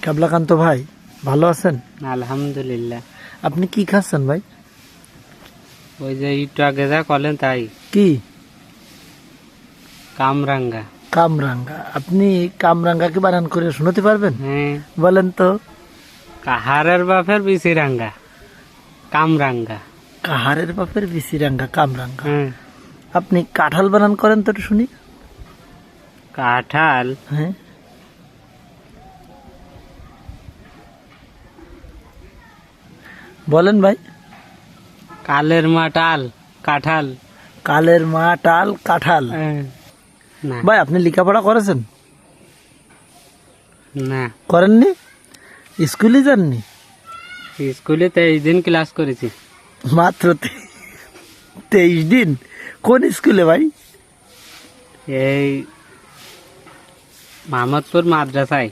শাবলাকান্ত ভাই, ভালো আছেন? আলহামদুলিল্লাহ। আপনি কি খাচ্ছেন ভাই? ওই যে একটু আগে যা করলেন তাই, কি? কামরাঙ্গা। কামরাঙ্গা। আপনি কামরাঙ্গা কি বানান করে শোনাতে পারবেন? হ্যাঁ, বলেন তো। কাহারের বাপের বিচিরাঙ্গা, কামরাঙ্গা। কাহারের বাপের বিচিরাঙ্গা, কামরাঙ্গা। হ্যাঁ, আপনি কাঁঠাল বানান করেন তো একটু শুনি। কাঁঠাল। হ্যাঁ, বলেন ভাই। কালের মাটাল, কাঁঠাল। কালের মা টাল কাঁঠাল। হ্যাঁ, না ভাই আপনি লেখাপড়া করেছেন? না, করেননি? স্কুলে যাননি? স্কুলে 23 দিন ক্লাস করেছি। মাত্র 23 দিন? কোন স্কুলে ভাই? এই মোহাম্মদপুর মাদ্রাসায়।